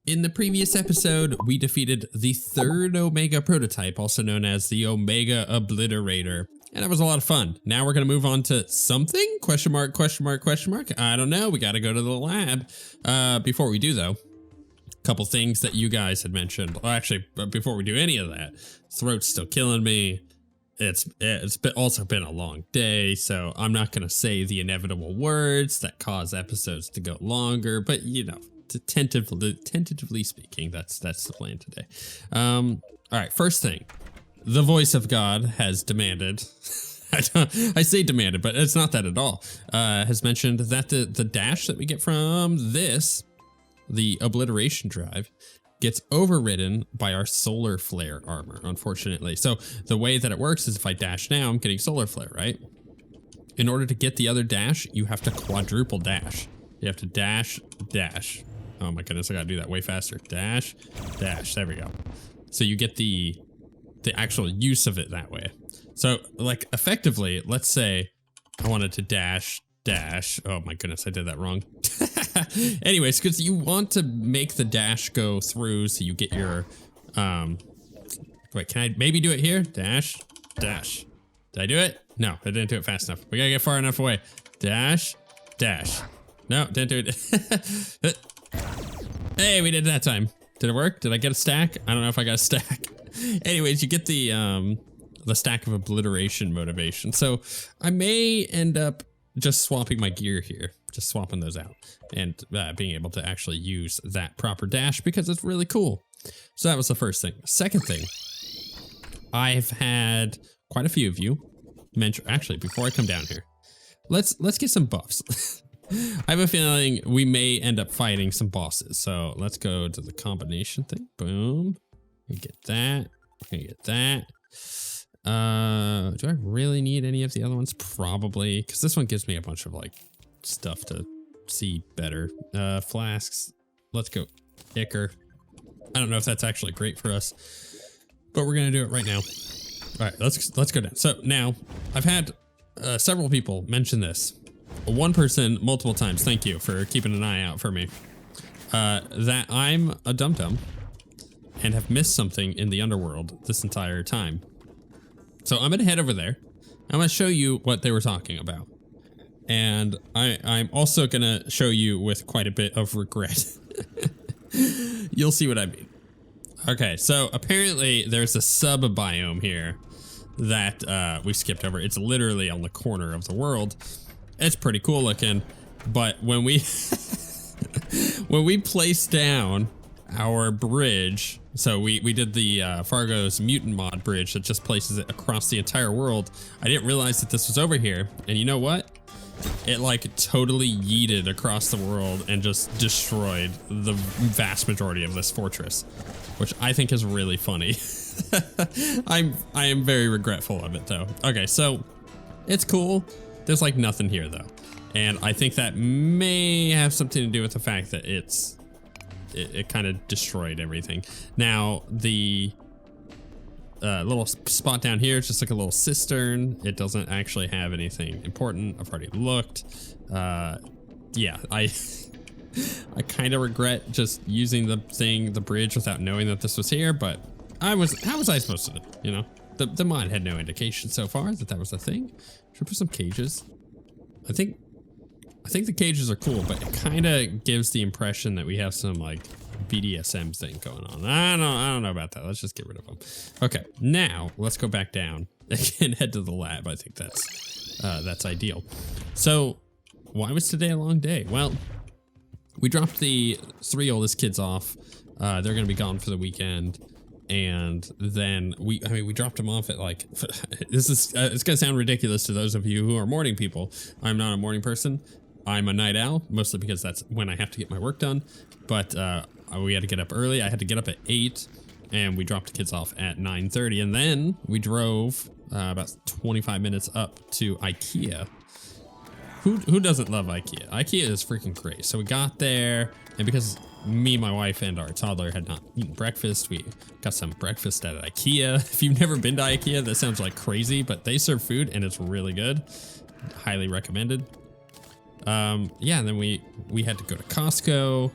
In the previous episode, we defeated the third Omega prototype, also known as the Omega Obliterator. And that was a lot of fun. Now we're going to move on to something? Question mark, question mark, question mark? I don't know. We got to go to the lab. Before we do, though, a couple things that you guys had mentioned. Well, actually, before we do any of that, throat's still killing me. It's also been a long day, so I'm not going to say the inevitable words that cause episodes to go longer, but you know, tentatively speaking, that's the plan today. All right, first thing, the voice of God has demanded. I say demanded, but it's not that at all. Has mentioned that the dash that we get from this, the obliteration drive, gets overridden by our solar flare armor, unfortunately. So the way that it works is if I dash now, I'm getting solar flare, right? In order to get the other dash, you have to quadruple dash. You have to dash, dash. Oh my goodness, I gotta do that way faster. Dash, dash, there we go. So you get the actual use of it that way. So like effectively, let's say I wanted to dash, dash. Oh my goodness, I did that wrong. Anyways, because you want to make the dash go through so you get your, wait, can I maybe do it here? Dash, dash. Did I do it? No, I didn't do it fast enough. We gotta get far enough away. Dash, dash. No, didn't do it. Hey, we did it that time. Did it work? Did I get a stack? I don't know if I got a stack. Anyways, you get the stack of obliteration motivation. So I may end up just swapping my gear here, just swapping those out and being able to actually use that proper dash because it's really cool. So that was the first thing. Second thing, I've had quite a few of you mention, actually, before I come down here, let's get some buffs. I have a feeling we may end up fighting some bosses. So let's go to the combination thing. Boom. We get that. We get that. Do I really need any of the other ones? Probably, because this one gives me a bunch of like stuff to see better. Flasks. Let's go. Ichor. I don't know if that's actually great for us, but we're gonna do it right now. All right, let's go down. So now I've had several people mention this. One person multiple times. Thank you for keeping an eye out for me. That I'm a dum-dum and have missed something in the underworld this entire time. So I'm gonna head over there. I'm gonna show you what they were talking about. And I'm also gonna show you with quite a bit of regret. You'll see what I mean. Okay, so apparently there's a sub-biome here that we skipped over. It's literally on the corner of the world. It's pretty cool looking, but when we when we placed down our bridge, so we did the Fargo's mutant mod bridge that just places it across the entire world. I didn't realize that this was over here, and you know what? It like totally yeeted across the world and just destroyed the vast majority of this fortress, which I think is really funny. I am very regretful of it though. Okay, so it's cool. There's like nothing here though. And I think that may have something to do with the fact that it kind of destroyed everything. Now the little spot down here is just like a little cistern. It doesn't actually have anything important. I've already looked. Yeah, I kind of regret just using the bridge without knowing that this was here, but how was I supposed to know, you know? The mod had no indication so far that was a thing. Should we put some cages? I think the cages are cool, but it kind of gives the impression that we have some like BDSM thing going on. I don't know about that. Let's just get rid of them. Okay, now let's go back down and head to the lab. I think that's ideal. So why was today a long day? Well, we dropped the 3 oldest kids off. They're gonna be gone for the weekend. And then we dropped them off at like, this is, it's gonna sound ridiculous to those of you who are morning people. I'm not a morning person. I'm a night owl, mostly because that's when I have to get my work done. But we had to get up early. I had to get up at 8 and we dropped the kids off at 9:30. And then we drove about 25 minutes up to IKEA. Who doesn't love IKEA? IKEA is freaking great. So we got there, and because me, my wife, and our toddler had not eaten breakfast, we got some breakfast at IKEA. If you've never been to IKEA, that sounds like crazy, but they serve food and it's really good. Highly recommended. Yeah, and then we had to go to Costco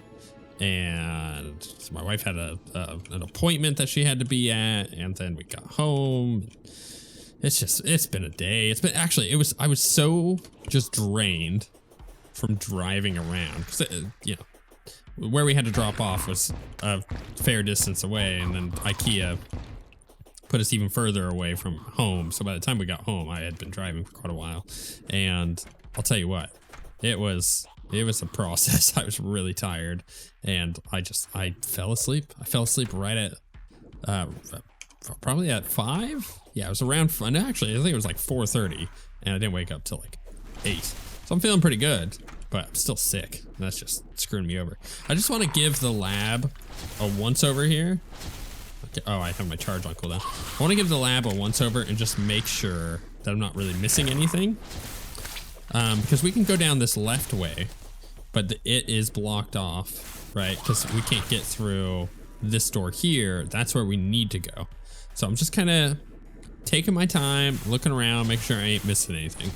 and So my wife had an appointment that she had to be at, and then we got home. It's been a day. I was so just drained from driving around, because you know, where we had to drop off was a fair distance away, and then IKEA put us even further away from home. So by the time we got home, I had been driving for quite a while, and I'll tell you what, it was a process. I was really tired, and I fell asleep. I fell asleep right at probably at 5. Yeah, it was around. And actually, I think it was like 4:30, and I didn't wake up till like 8. So I'm feeling pretty good, but I'm still sick. And that's just screwing me over. I just want to give the lab a once over here. Okay. Oh, I have my charge on cooldown. I want to give the lab a once over and just make sure that I'm not really missing anything. Because we can go down this left way, but it is blocked off, right? Because we can't get through this door here. That's where we need to go. So I'm just kind of taking my time, looking around, making sure I ain't missing anything.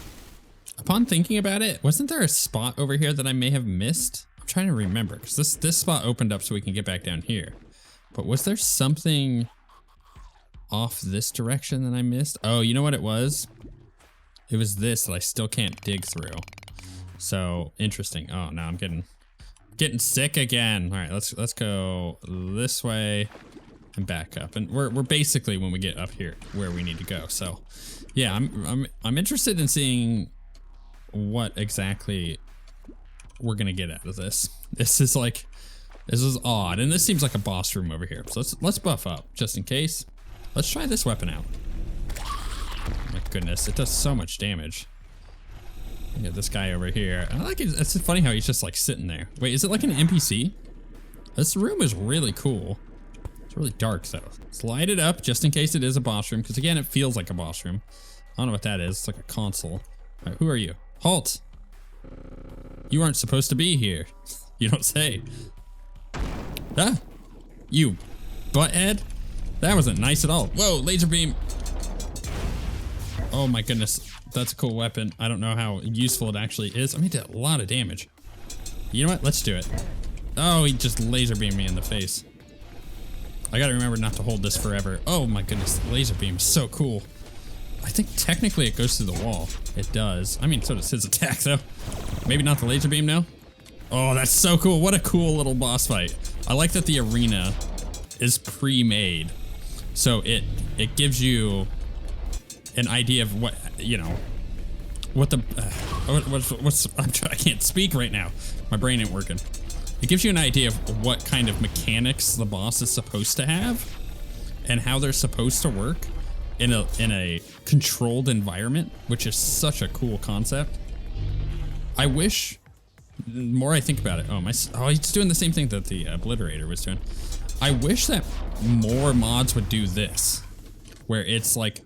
Upon thinking about it, wasn't there a spot over here that I may have missed? I'm trying to remember, because this spot opened up so we can get back down here. But was there something off this direction that I missed? Oh, you know what it was? It was this that I still can't dig through. So interesting. Oh no, I'm getting sick again. All right, let's go this way and back up. And we're basically, when we get up here, where we need to go. So yeah, I'm interested in seeing what exactly we're gonna get out of this. This is odd, and this seems like a boss room over here. So let's buff up just in case. Let's try this weapon out. Oh my goodness, it does so much damage. Look at this guy over here. I like it. It's funny how he's just like sitting there. Wait, is it like an NPC? This room is really cool. It's really dark though. Let's light it up just in case it is a boss room, because again, it feels like a boss room. I don't know what that is. It's like a console. All right, who are you? Halt! You aren't supposed to be here. You don't say. Ah! You butthead? That wasn't nice at all. Whoa, laser beam! Oh my goodness, that's a cool weapon. I don't know how useful it actually is. I mean, it did a lot of damage. You know what? Let's do it. Oh, he just laser beamed me in the face. I gotta remember not to hold this forever. Oh my goodness, the laser beam is so cool. I think technically it goes through the wall. It does. I mean, so does his attack though. Maybe not the laser beam now. Oh, that's so cool. What a cool little boss fight. I like that the arena is pre-made. So it gives you an idea of what, you know, what the, I can't speak right now. My brain ain't working. It gives you an idea of what kind of mechanics the boss is supposed to have and how they're supposed to work in a controlled environment, which is such a cool concept. I wish, the more I think about it, he's doing the same thing that the Obliterator was doing. I wish that more mods would do this, where it's like,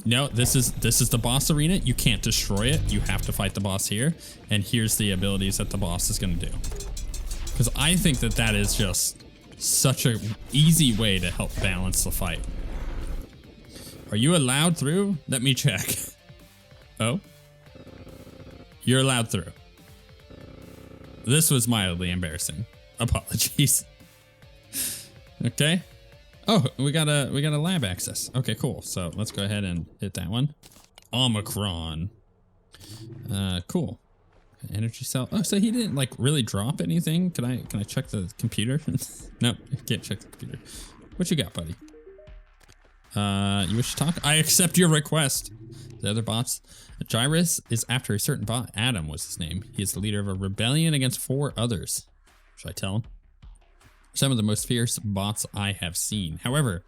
no, this is the boss arena. You can't destroy it. You have to fight the boss here, and here's the abilities that the boss is going to do. Because I think that is just such a easy way to help balance the fight. Are you allowed through? Let me check. Oh, you're allowed through. This was mildly embarrassing. Apologies. Okay. Oh, we got a lab access. Okay, cool. So let's go ahead and hit that one. Omicron. Cool. Energy cell. Oh, so he didn't like really drop anything. Can I check the computer? No, can't check the computer. What you got, buddy? You wish to talk? I accept your request. The other bots. Gyrus is after a certain bot. Adam was his name. He is the leader of a rebellion against 4 others. Should I tell him? Some of the most fierce bots I have seen. However,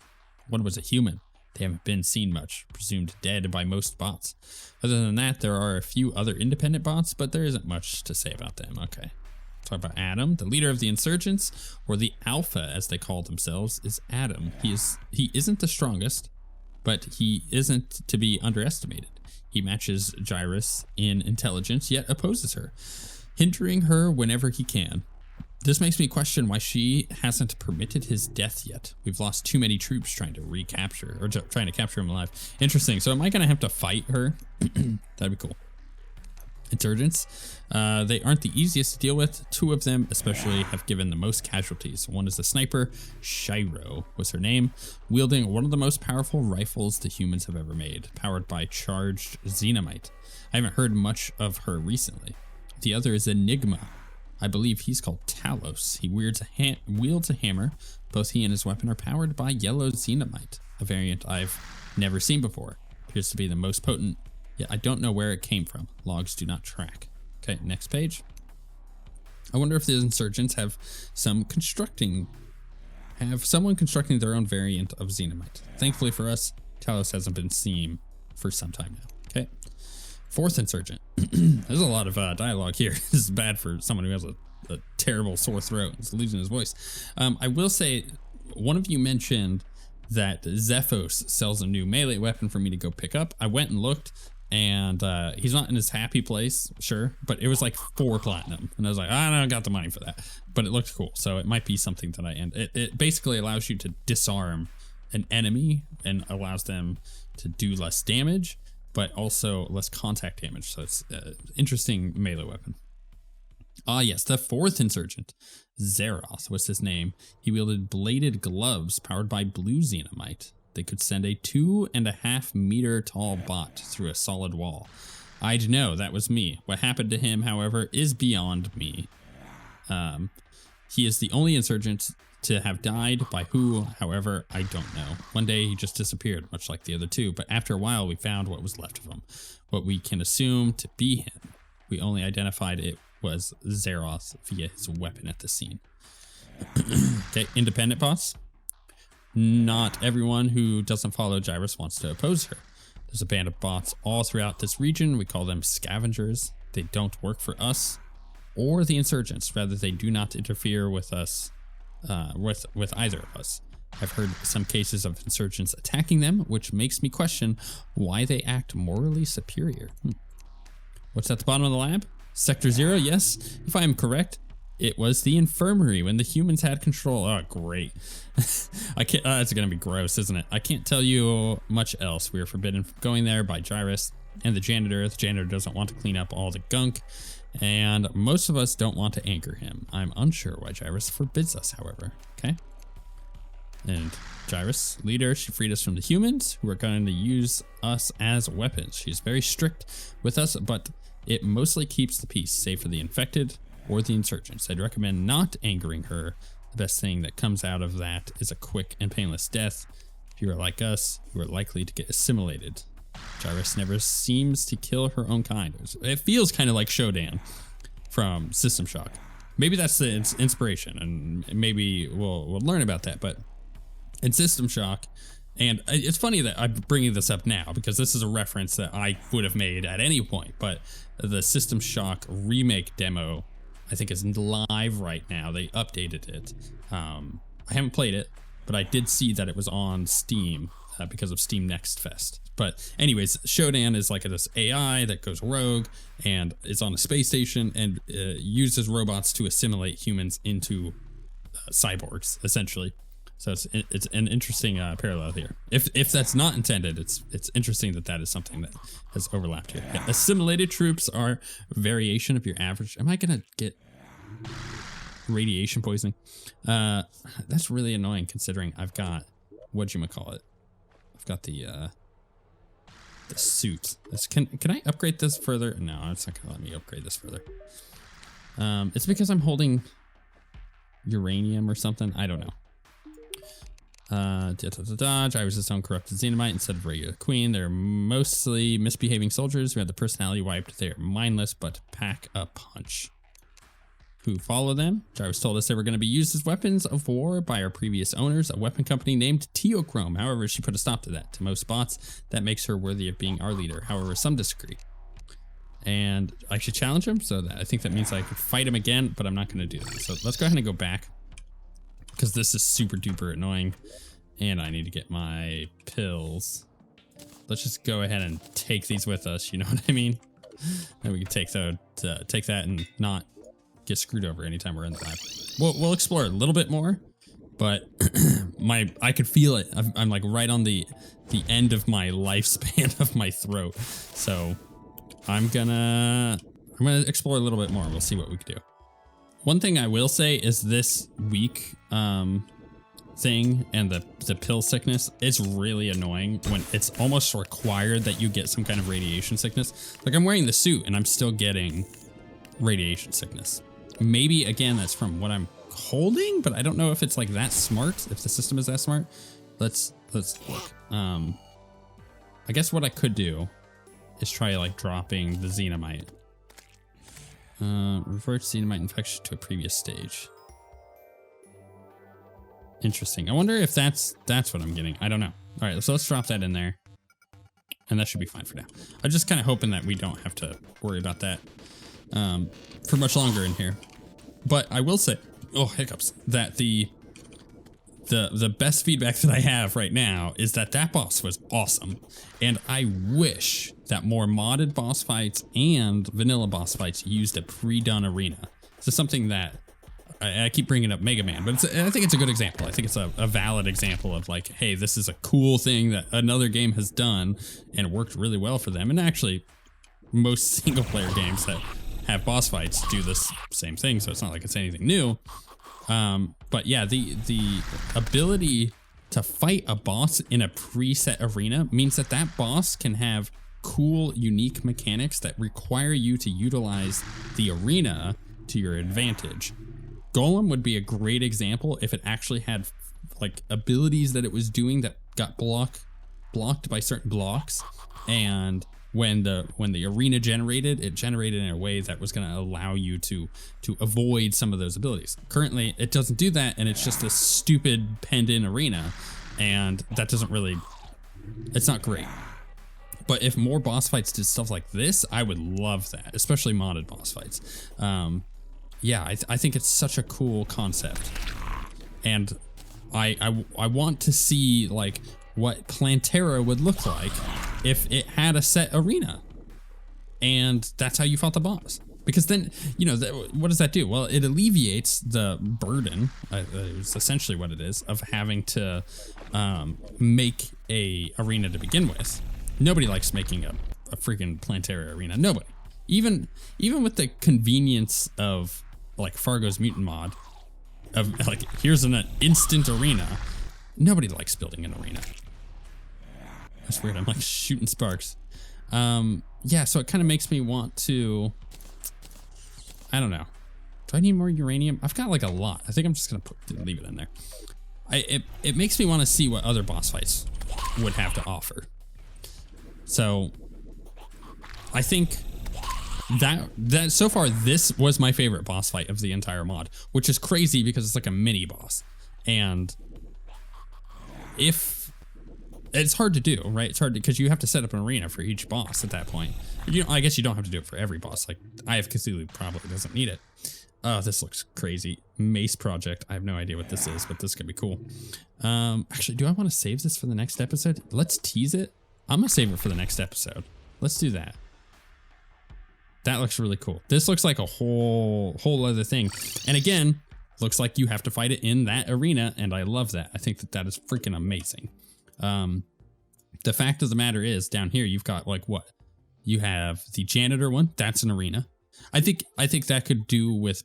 one was a human. They haven't been seen much, presumed dead by most bots. Other than that, there are a few other independent bots, but there isn't much to say about them. Okay. Talk about Adam, the leader of the insurgents, or the Alpha as they call themselves, is Adam. He isn't the strongest, but he isn't to be underestimated. He matches Gyrus in intelligence, yet opposes her, hindering her whenever he can. This makes me question why she hasn't permitted his death yet. We've lost too many troops trying to recapture, or trying to capture him alive. Interesting. So am I going to have to fight her? That'd be cool. Insurgents. They aren't the easiest to deal with. 2 of them especially have given the most casualties. One is a sniper, Shiro was her name, wielding one of the most powerful rifles the humans have ever made, powered by charged xenomite. I haven't heard much of her recently. The other is Enigma. I believe he's called Talos. He wields a hammer. Both he and his weapon are powered by yellow xenomite, a variant I've never seen before. Appears to be the most potent, yet I don't know where it came from. Logs do not track. Okay, next page. I wonder if the insurgents have someone constructing their own variant of xenomite. Thankfully for us, Talos hasn't been seen for some time now. Okay. 4th insurgent. There's a lot of dialogue here. This is bad for someone who has a terrible sore throat. He's losing his voice. I will say, one of you mentioned that Zephos sells a new melee weapon for me to go pick up. I went and looked, and he's not in his happy place, sure, but it was like 4 platinum. And I was like, I don't got the money for that. But it looked cool, so it might be something that I end. It basically allows you to disarm an enemy and allows them to do less damage, but also less contact damage. So it's an interesting melee weapon. Ah, yes, the 4th insurgent, Zeroth was his name. He wielded bladed gloves powered by blue xenomite. They could send a 2.5 meter tall bot through a solid wall. I'd know, that was me. What happened to him, however, is beyond me. He is the only insurgent to have died. By who, however, I don't know. One day he just disappeared, much like the other 2, but after a while we found what was left of him. What we can assume to be him. We only identified it was Zeroth via his weapon at the scene. Okay, independent boss. Not everyone who doesn't follow Gyrus wants to oppose her. There's a band of bots all throughout this region. We call them scavengers. They don't work for us or the insurgents. Rather, they do not interfere with us, with either of us. I've heard some cases of insurgents attacking them, which makes me question why they act morally superior. What's at the bottom of the lab? Sector 0, yes. If I am correct, it was the infirmary when the humans had control. Oh, great. I can't, it's gonna be gross, isn't it? I can't tell you much else. We are forbidden from going there by Gyrus and the janitor. The janitor doesn't want to clean up all the gunk, and most of us don't want to anchor him. I'm unsure why Gyrus forbids us, however. Okay. And Gyrus, leader, she freed us from the humans who are going to use us as weapons. She's very strict with us, but it mostly keeps the peace, save for the infected or the insurgents. I'd recommend not angering her. The best thing that comes out of that is a quick and painless death. If you are like us, you are likely to get assimilated. Gyrus never seems to kill her own kind. It feels kind of like Shodan from System Shock. Maybe that's the inspiration, and maybe we'll learn about that. But in System Shock, and it's funny that I'm bringing this up now because this is a reference that I would have made at any point, but the System Shock remake demo, I think, is live right now. They updated it. I haven't played it, but I did see that it was on Steam because of Steam Next Fest. But anyways, Shodan is like this AI that goes rogue and is on a space station and uses robots to assimilate humans into cyborgs, essentially. So it's an interesting parallel here. If that's not intended, it's interesting that is something that has overlapped here. Yeah, assimilated troops are a variation of your average. Am I gonna get radiation poisoning? That's really annoying considering I've got whatchamacallit. I've got the suit. Can I upgrade this further? No, it's not gonna let me upgrade this further. It's because I'm holding uranium or something. I don't know. Gyrus' own corrupted xenomite instead of regular queen. They're mostly misbehaving soldiers who have the personality wiped. They are mindless but pack a punch. Who follow them? Gyrus told us they were going to be used as weapons of war by our previous owners, a weapon company named Teochrome. However, she put a stop to that. To most bots, that makes her worthy of being our leader. However, some disagree. And I should challenge him, so I think that means I could fight him again, but I'm not going to do that. So let's go ahead and go back, because this is super duper annoying and I need to get my pills. Let's just go ahead and take these with us, you know what I mean? And we can take that and not get screwed over anytime we're in the lab. We'll explore a little bit more, but I could feel it. I'm like right on the end of my lifespan of my throat. So I'm gonna I'm going to explore a little bit more. We'll see what we can do. One thing I will say is this week thing and the pill sickness, it's really annoying when it's almost required that you get some kind of radiation sickness. Like I'm wearing the suit and I'm still getting radiation sickness. Maybe again, that's from what I'm holding, but I don't know if it's like that smart, if the system is that smart. Let's look. I guess what I could do is try like dropping the xenomite. Revert xenomite infection to a previous stage. Interesting. I wonder if that's what I'm getting. I don't know. All right, so let's drop that in there. And that should be fine for now. I'm just kind of hoping that we don't have to worry about that for much longer in here. But I will say, oh, hiccups, that the best feedback that I have right now is that boss was awesome. And I wish that more modded boss fights and vanilla boss fights used a pre-done arena. This is something that I keep bringing up Mega Man, but I think it's a good example. I think it's a valid example of like, hey, this is a cool thing that another game has done and it worked really well for them. And actually, most single player games that have boss fights do this same thing, so it's not like it's anything new. But yeah, the ability to fight a boss in a preset arena means that boss can have cool, unique mechanics that require you to utilize the arena to your advantage. Golem would be a great example if it actually had like abilities that it was doing that got blocked by certain blocks, and when the arena generated, it generated in a way that was going to allow you to avoid some of those abilities. Currently, it doesn't do that, and it's just this stupid penned-in arena, and that doesn't really, it's not great. But if more boss fights did stuff like this, I would love that, especially modded boss fights. Yeah, I think it's such a cool concept, and I want to see like what Plantera would look like if it had a set arena, and that's how you fought the boss. Because then, you know, what does that do? Well, it alleviates the burden, it's essentially what it is, of having to make a arena to begin with. Nobody likes making a freaking Plantera arena. Nobody. Even with the convenience of like Fargo's Mutant mod, of like, here's an instant arena, nobody likes building an arena. That's weird, I'm like shooting sparks. Yeah, so it kind of makes me want to, I don't know. Do I need more uranium? I've got like a lot. I think I'm just gonna leave it in there. It makes me want to see what other boss fights would have to offer. So I think that so far this was my favorite boss fight of the entire mod, which is crazy because it's like a mini boss, and if it's hard to do, right? It's hard because you have to set up an arena for each boss at that point. You know, I guess you don't have to do it for every boss. Like Eye of Cthulhu probably doesn't need it. Oh, this looks crazy. Mace project. I have no idea what this is, but this could be cool. Actually, do I want to save this for the next episode? Let's tease it. I'm gonna save it for the next episode. Let's do that. That looks really cool. This looks like a whole other thing. And again, looks like you have to fight it in that arena, and I love that. I think that is freaking amazing. The fact of the matter is, down here you've got like what? You have the janitor one, that's an arena. I think that could do with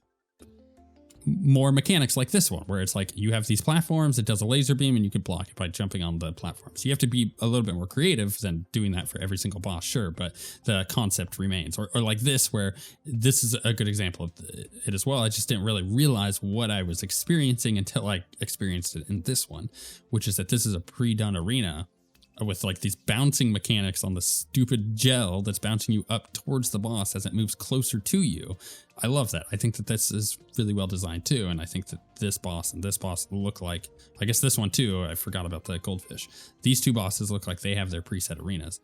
more mechanics like this one, where it's like you have these platforms, it does a laser beam, and you can block it by jumping on the platforms. You have to be a little bit more creative than doing that for every single boss, sure, but the concept remains. Or like this, where this is a good example of it as well. I just didn't really realize what I was experiencing until I experienced it in this one, which is that this is a pre-done arena with like these bouncing mechanics on the stupid gel that's bouncing you up towards the boss as it moves closer to you. I love that. I think that this is really well designed too, and I think that this boss and this boss look like, I guess this one too, I forgot about the goldfish. These two bosses look like they have their preset arenas.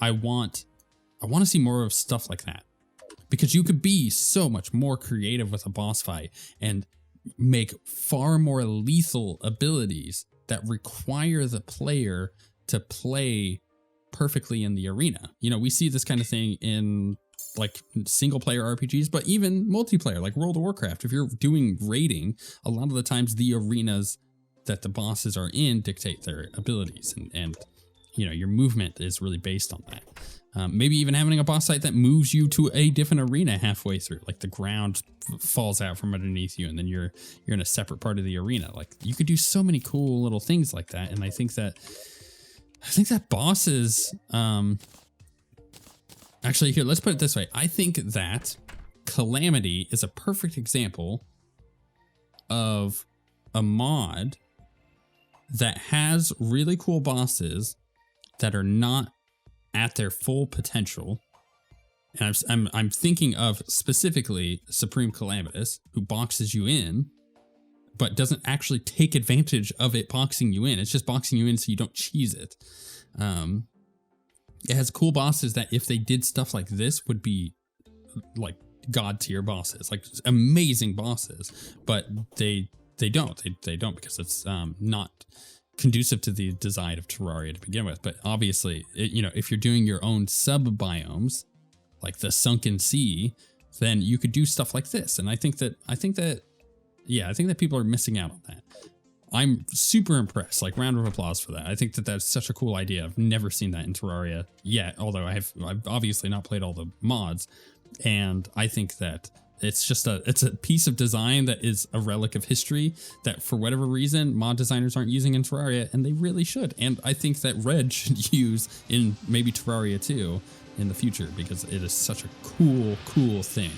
I want to see more of stuff like that, because you could be so much more creative with a boss fight and make far more lethal abilities that require the player to play perfectly in the arena. You know, we see this kind of thing in like single player RPGs, but even multiplayer, like World of Warcraft. If you're doing raiding, a lot of the times the arenas that the bosses are in dictate their abilities, and you know, your movement is really based on that. Maybe even having a boss fight that moves you to a different arena halfway through, like the ground falls out from underneath you and then you're in a separate part of the arena. Like you could do so many cool little things like that. And I think that bosses, actually here, let's put it this way. I think that Calamity is a perfect example of a mod that has really cool bosses that are not at their full potential. And I'm thinking of specifically Supreme Calamitous, who boxes you in, but doesn't actually take advantage of it boxing you in. It's just boxing you in so you don't cheese it. It has cool bosses that if they did stuff like this would be like god tier bosses, like amazing bosses, but they don't because it's not conducive to the design of Terraria to begin with. But obviously, if you're doing your own sub biomes, like the sunken sea, then you could do stuff like this. And I think that people are missing out on that. I'm super impressed, like round of applause for that. I think that that's such a cool idea. I've never seen that in Terraria yet, although I've obviously not played all the mods. And I think that it's a piece of design that is a relic of history that for whatever reason mod designers aren't using in Terraria, and they really should. And I think that Red should use in maybe Terraria 2 in the future, because it is such a cool thing.